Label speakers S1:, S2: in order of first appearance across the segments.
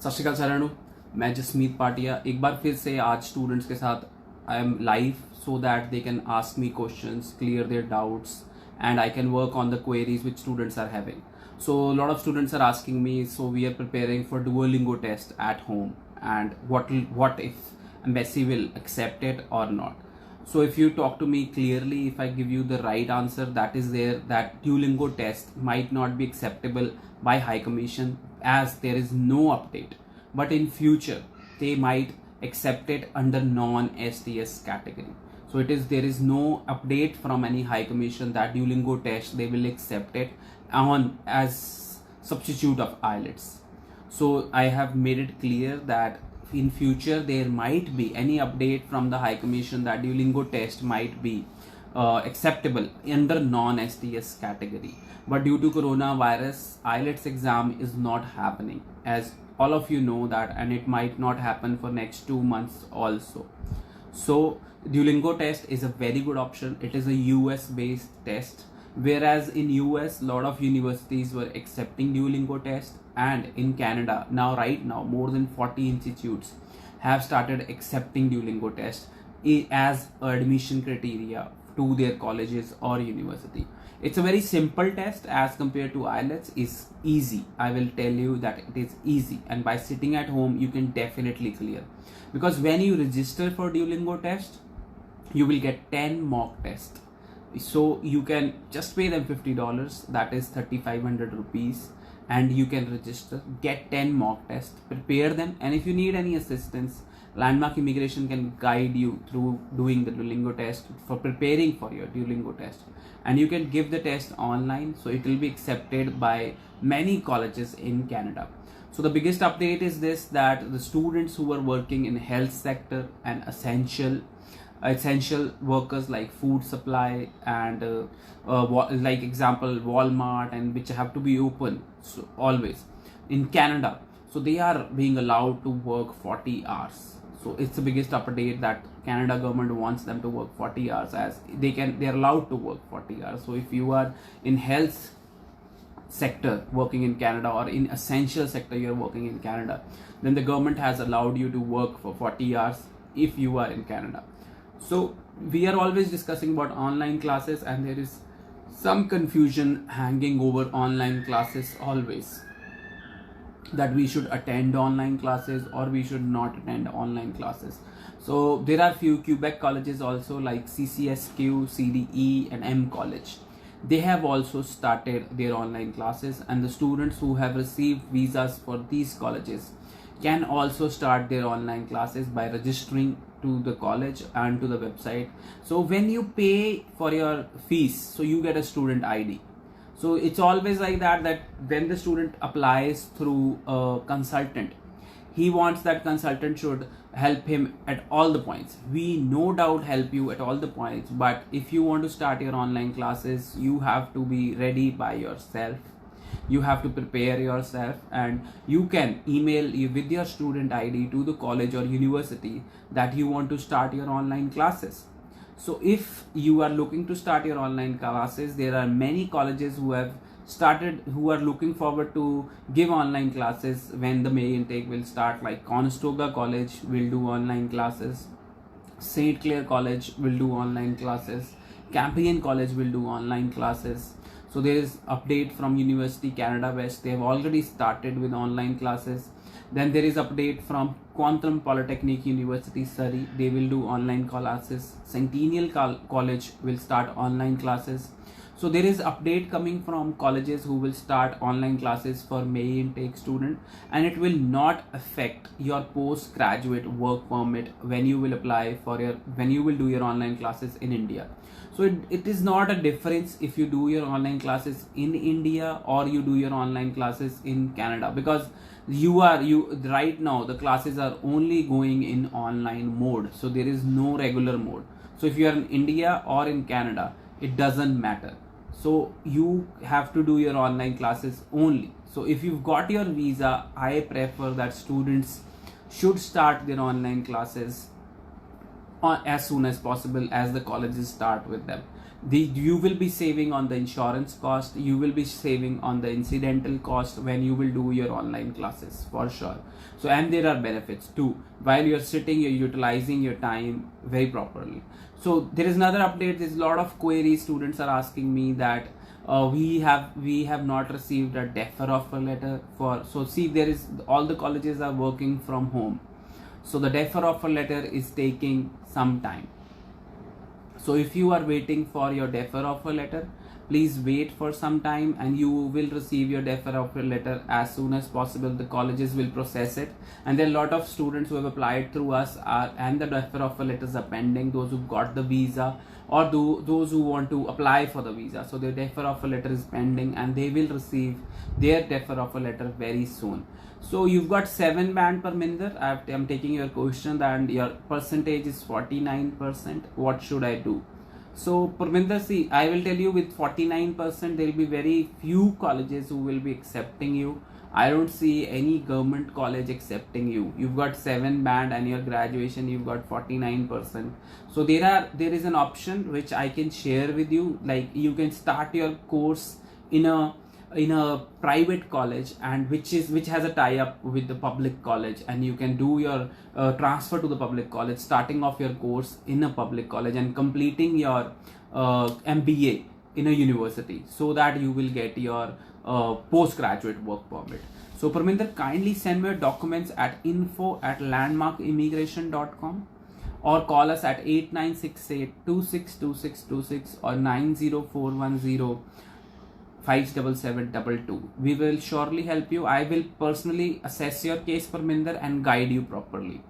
S1: सत श्रीकाल सारिਆਂ मैं जसमीत पाटिया एक बार फिर से आज स्टूडेंट्स के साथ I am live so that they can ask me questions, clear their doubts, and I can work on the queries which students are having. So a lot of students are asking me, so we are preparing for Duolingo test at home, and what if embassy will accept it or not. So if you talk to me clearly, if I give you the right answer, that is there, that Duolingo test might not be acceptable by High Commission as there is no update, but in future they might accept it under non-STS category. So there is no update from any High Commission that Duolingo test they will accept it on as substitute of IELTS. So I have made it clear that in future there might be any update from the High Commission that Duolingo test might be acceptable under non-STS category. But due to coronavirus, IELTS exam is not happening, as all of you know that, and it might not happen for next 2 months also. So Duolingo test is a very good option. It is a US based test, whereas in US lot of universities were accepting Duolingo test, and in Canada right now more than 40 institutes have started accepting Duolingo test as admission criteria to their colleges or university. It's a very simple test as compared to IELTS. Is easy. I will tell you that it is easy, and by sitting at home you can definitely clear, because when you register for Duolingo test you will get 10 mock tests. So you can just pay them $50, that is 3,500 rupees, and you can register, get 10 mock tests, prepare them, and if you need any assistance, Landmark Immigration can guide you through doing the Duolingo test, for preparing for your Duolingo test, and you can give the test online, so it will be accepted by many colleges in Canada. So the biggest update is this, that the students who are working in health sector and essential workers like food supply and like example Walmart, and which have to be open so always in Canada, so they are being allowed to work 40 hours. So it's the biggest update that Canada government wants them to work 40 hours, as they are allowed to work 40 hours. So if you are in health sector working in Canada, or in essential sector you're working in Canada, then the government has allowed you to work for 40 hours if you are in Canada. So we are always discussing about online classes, and there is some confusion hanging over online classes always, that we should attend online classes or we should not attend online classes. So there are few Quebec colleges also, like CCSQ, CDE and M College. They have also started their online classes, and the students who have received visas for these colleges can also start their online classes by registering to the college and to the website. So when you pay for your fees, so you get a student ID. So it's always like that when the student applies through a consultant, he wants that consultant should help him at all the points. We no doubt help you at all the points, but if you want to start your online classes, you have to be ready by yourself. You have to prepare yourself, and you can email with your student ID to the college or university that you want to start your online classes. So if you are looking to start your online classes, there are many colleges who have started, who are looking forward to give online classes when the May intake will start, like Conestoga College will do online classes, St. Clair College will do online classes, Campion College will do online classes. So there is update from University Canada West, they have already started with online classes. Then there is update from Quantum Polytechnic University Surrey, they will do online classes. Centennial College will start online classes. So there is update coming from colleges who will start online classes for May intake student, and it will not affect your postgraduate work permit when you will apply for when you will do your online classes in India. So it is not a difference if you do your online classes in India or you do your online classes in Canada, because you right now the classes are only going in online mode, so there is no regular mode. So if you are in India or in Canada, it doesn't matter. So you have to do your online classes only. So if you've got your visa, I prefer that students should start their online classes as soon as possible as the colleges start with them. You will be saving on the insurance cost, you will be saving on the incidental cost when you will do your online classes for sure. So, and there are benefits too. While you're sitting, you're utilizing your time very properly. So there is another update. There's a lot of queries. Students are asking me that we have not received a defer offer letter for. So see, there is, all the colleges are working from home, so the defer offer letter is taking some time. So if you are waiting for your defer offer letter, please wait for some time and you will receive your defer offer letter as soon as possible. The colleges will process it, and there are a lot of students who have applied through us and the defer offer letters are pending, those who got the visa or those who want to apply for the visa. So their defer offer letter is pending and they will receive their defer offer letter very soon. So you've got 7 band Parminder. I'm taking your question and your percentage is 49%. What should I do? So Parminder, see, I will tell you, with 49% there will be very few colleges who will be accepting you. I don't see any government college accepting you. You've got 7 band and your graduation you've got 49%. So there is an option which I can share with you, like you can start your course in a private college, and which has a tie-up with the public college, and you can do your transfer to the public college, starting off your course in a public college and completing your MBA in a university, so that you will get your postgraduate work permit. So Parminder, kindly send me your documents at info@landmarkimmigration.com or call us at 8968-262626 or 90410-57722. We will surely help you. I will personally assess your case, Parminder, and guide you properly.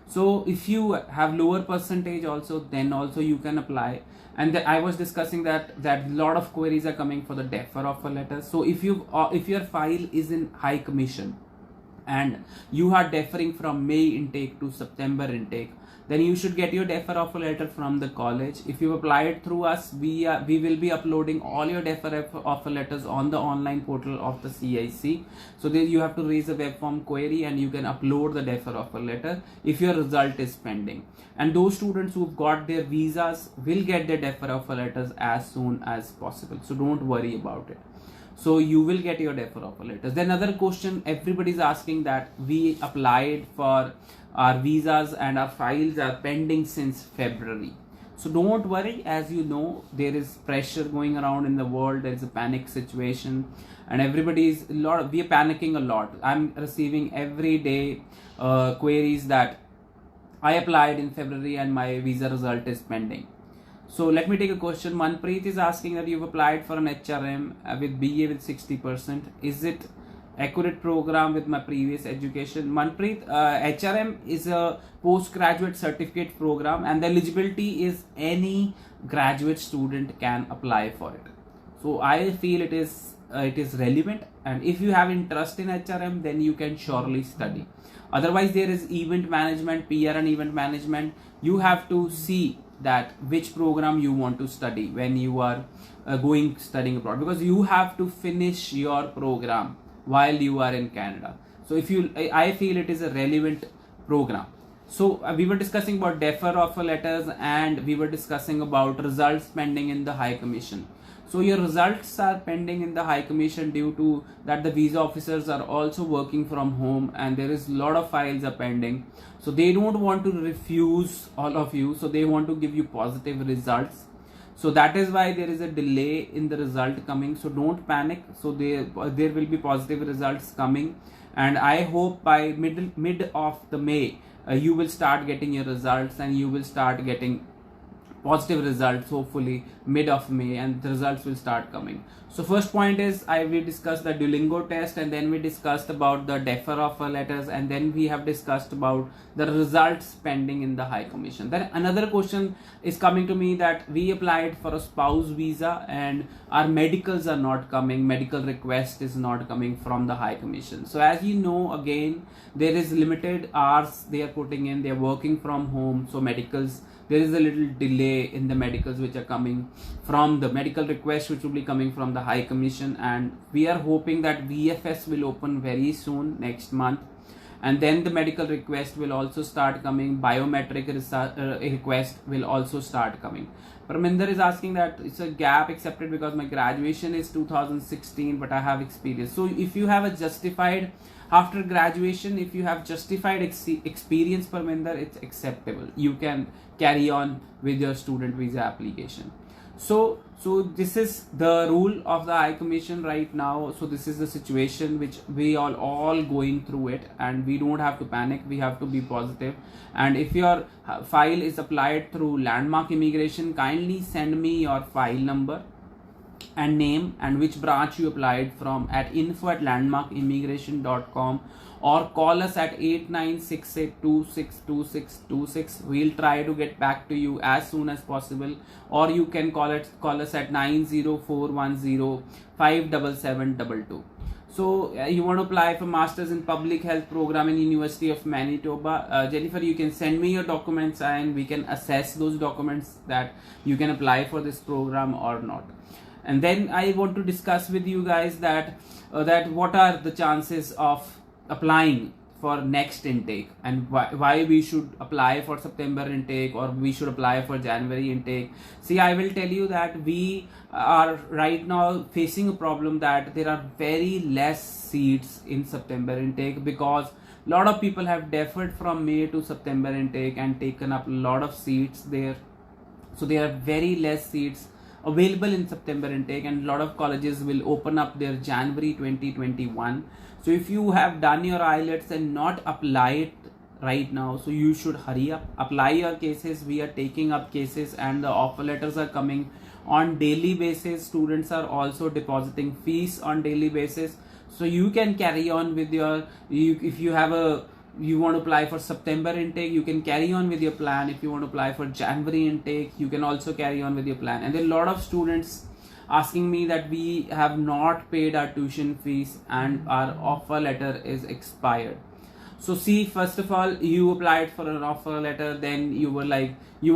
S1: So if you have lower percentage also, then also you can apply. And I was discussing that a lot of queries are coming for the defer offer letter. So if your file is in High Commission and you are deferring from May intake to September intake, then you should get your defer offer letter from the college. If you applied through us, we will be uploading all your defer offer letters on the online portal of the CIC. So then you have to raise a web form query and you can upload the defer offer letter if your result is pending. And those students who've got their visas will get their defer offer letters as soon as possible. So don't worry about it. So you will get your defer offer letters. Then another question everybody is asking, that we applied for our visas and our files are pending since February. So don't worry, as you know, there is pressure going around in the world. There is a panic situation and we are panicking a lot. I'm receiving every day queries that I applied in February and my visa result is pending. So let me take a question. Manpreet is asking that you've applied for an HRM with BA with 60%. Is it accurate program with my previous education? Manpreet, HRM is a postgraduate certificate program and the eligibility is any graduate student can apply for it. So I feel it is relevant, and if you have interest in HRM, then you can surely study. Otherwise, there is event management, PR and event management. You have to see that which program you want to study when you are studying abroad, because you have to finish your program while you are in Canada. So I feel it is a relevant program. So we were discussing about defer offer letters and we were discussing about results pending in the High Commission. So your results are pending in the High Commission due to that the visa officers are also working from home and there is a lot of files are pending. So they don't want to refuse all of you. So they want to give you positive results. So that is why there is a delay in the result coming. So don't panic. So there will be positive results coming, and I hope by mid of the May you will start getting your results and you will start getting positive results, hopefully mid of May, and the results will start coming. So first point is we discussed the Duolingo test, and then we discussed about the defer offer letters, and then we have discussed about the results pending in the High Commission. Then another question is coming to me that we applied for a spouse visa and our medicals are not coming, medical request is not coming from the High Commission. So as you know, again, there is limited hours they are putting in, they are working from home, so medicals, there is a little delay in the medicals which are coming from the medical request which will be coming from the High Commission, and we are hoping that VFS will open very soon next month, and then the medical request will also start coming, biometric request will also start coming. Parminder is asking that it's a gap accepted because my graduation is 2016 but I have experience. So if you have a justified after graduation, if you have justified experience, Parminder, it's acceptable. You can carry on with your student visa application. So this is the rule of the High Commission right now. So this is the situation which we are all going through it, and we don't have to panic. We have to be positive. And if your file is applied through Landmark Immigration, kindly send me your file number and name and which branch you applied from at info@landmarkimmigration.com, or call us at 8968262626. We'll try to get back to you as soon as possible, or you can call us at 90410577722. So you want to apply for Masters in Public Health program in University of Manitoba, Jennifer, you can send me your documents and we can assess those documents that you can apply for this program or not. And then I want to discuss with you guys that what are the chances of applying for next intake, and why we should apply for September intake or we should apply for January intake. See, I will tell you that we are right now facing a problem that there are very less seats in September intake because a lot of people have deferred from May to September intake and taken up a lot of seats there. So there are very less seats available in September intake, and a lot of colleges will open up their January 2021. So if you have done your IELTS and not applied right now, so you should hurry up, apply your cases. We are taking up cases and the offer letters are coming on daily basis. Students are also depositing fees on daily basis, so you can carry on with your, if you want to apply for September intake, you can carry on with your plan. If you want to apply for January intake, you can also carry on with your plan. And there are a lot of students asking me that we have not paid our tuition fees and our offer letter is expired. So see, first of all, you applied for an offer letter, then you were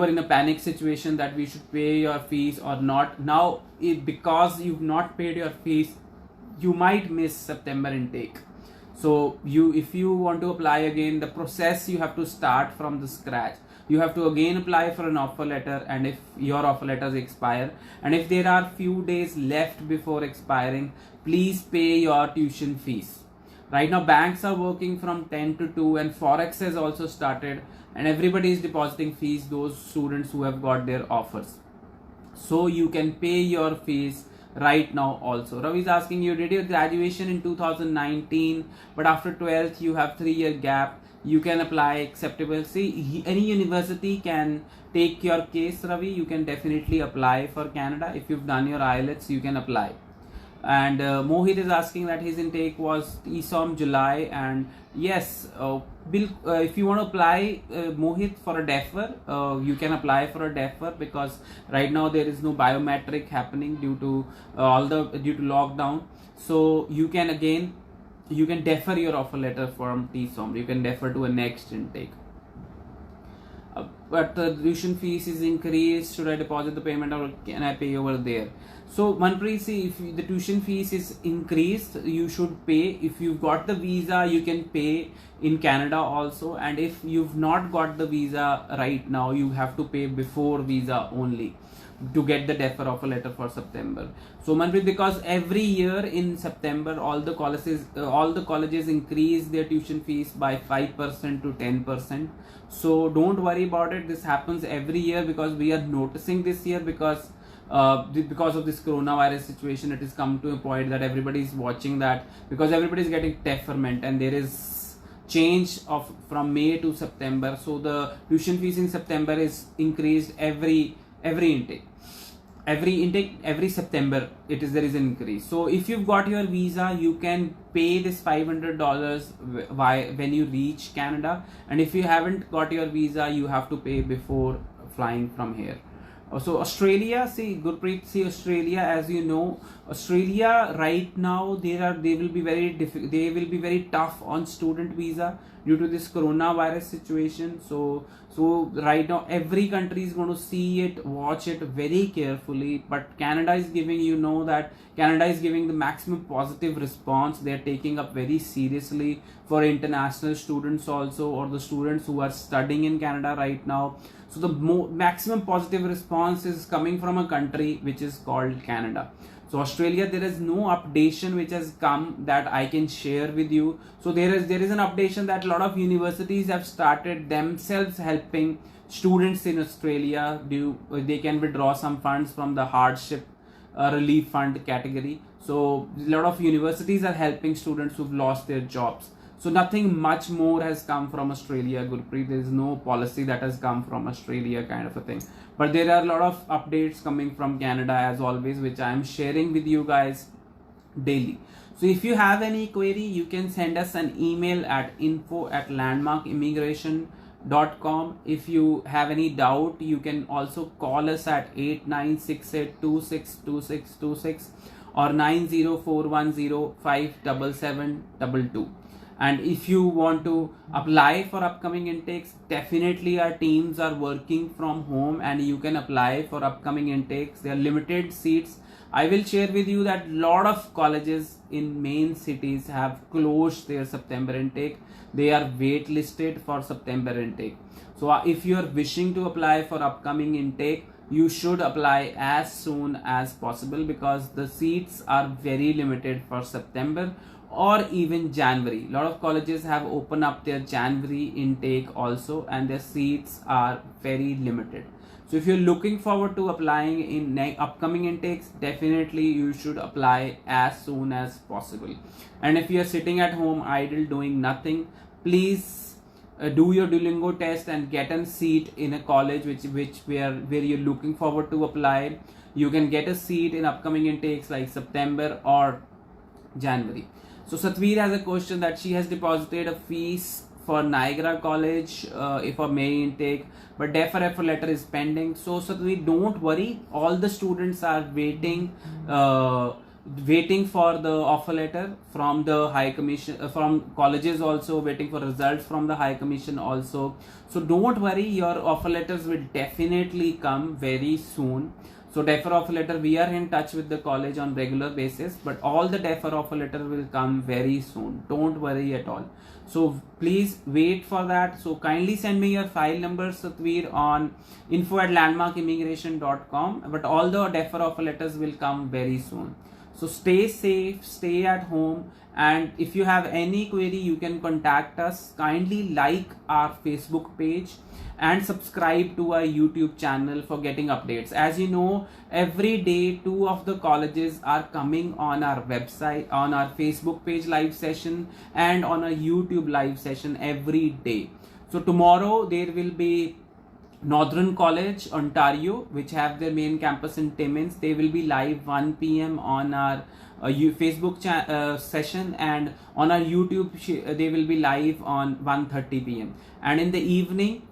S1: in a panic situation that we should pay your fees or not. Now, because you've not paid your fees, you might miss September intake. So if you want to apply again, the process you have to start from the scratch. You have to again apply for an offer letter, and if your offer letters expire, and if there are few days left before expiring, please pay your tuition fees. Right now banks are working from 10 to 2 and Forex has also started, and everybody is depositing fees, those students who have got their offers. So you can pay your fees right now also. Ravi is asking, you did your graduation in 2019 but after 12th you have 3-year gap, you can apply acceptable. See, any university can take your case, Ravi. You can definitely apply for Canada. If you've done your IELTS, you can apply. And Mohit is asking that his intake was ESOM July, and yes, Bill, if you want to apply, Mohit, for a defer, you can apply for a defer because right now there is no biometric happening due to lockdown. So you can defer your offer letter from TESOM. You can defer to a next intake. But the tuition fees is increased. Should I deposit the payment or can I pay over there? So Manpreet, see, if the tuition fees is increased, you should pay. If you've got the visa, you can pay in Canada also. And if you've not got the visa right now, you have to pay before visa only to get the defer offer letter for September. So Manpreet, because every year in September all the colleges increase their tuition fees by 5% to 10%. So don't worry about it. This happens every year because we are noticing this year because of this coronavirus situation. It has come to a point that everybody is watching that because everybody is getting deferment and there is change from May to September. So the tuition fees in September is increased every intake, every September there is an increase. So if you've got your visa, you can pay this $500 when you reach Canada, and if you haven't got your visa, you have to pay before flying from here. So Australia, see Gurpreet, see Australia, as you know, Australia right now they will be very they will be very tough on student visa due to this coronavirus situation. So right now every country is going to see it, watch it very carefully. But Canada is giving, you know, that Canada is giving the maximum positive response. They are taking up very seriously for international students also, or the students who are studying in Canada right now. So the maximum positive response is coming from a country which is called Canada. So Australia, there is no updation which has come that I can share with you. So there is an updation that a lot of universities have started themselves helping students in Australia. They can withdraw some funds from the hardship relief fund category. So a lot of universities are helping students who've lost their jobs. So nothing much more has come from Australia, Gurpreet. There is no policy that has come from Australia, kind of a thing. But there are a lot of updates coming from Canada as always, which I am sharing with you guys daily. So if you have any query, you can send us an email at info@landmarkimmigration.com. If you have any doubt, you can also call us at 8968262626 or 90410577722. And if you want to apply for upcoming intakes, definitely our teams are working from home and you can apply for upcoming intakes. There are limited seats. I will share with you that a lot of colleges in main cities have closed their September intake. They are waitlisted for September intake. So if you are wishing to apply for upcoming intake, you should apply as soon as possible, because the seats are very limited for September or even January. A lot of colleges have opened up their January intake also, and their seats are very limited. So if you're looking forward to applying in upcoming intakes, definitely you should apply as soon as possible. And if you're sitting at home idle doing nothing, please do your Duolingo test and get a seat in a college where you're looking forward to apply. You can get a seat in upcoming intakes like September or January. So Satvir has a question that she has deposited a fees for Niagara College for May intake, but DEFR offer letter is pending. So Satvir, don't worry, all the students are waiting for the offer letter from the High Commission, from colleges also waiting for results from the High Commission also. So don't worry, your offer letters will definitely come very soon. So DEFR offer letter, we are in touch with the college on regular basis, but all the DEFR offer letter will come very soon. Don't worry at all. So please wait for that. So kindly send me your file number, Satvir, on info@landmarkimmigration.com. But all the DEFR offer letters will come very soon. So stay safe, stay at home, and if you have any query, you can contact us. Kindly like our Facebook page and subscribe to our YouTube channel for getting updates. As you know, every day 2 of the colleges are coming on our website, on our Facebook page live session, and on a YouTube live session every day. So tomorrow there will be Northern College, Ontario, which have their main campus in Timmins. They will be live 1 p.m. on our Facebook session, and on our YouTube they will be live on 1:30 p.m. And in the evening,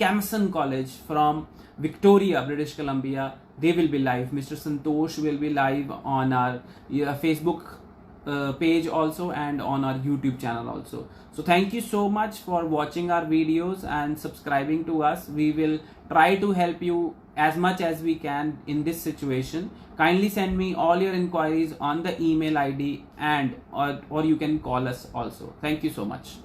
S1: Camosun College from Victoria, British Columbia, they will be live. Mr. Santosh will be live on our Facebook page also, and on our YouTube channel also. So thank you so much for watching our videos and subscribing to us. We will try to help you as much as we can in this situation. Kindly send me all your inquiries on the email ID, and or you can call us also. Thank you so much.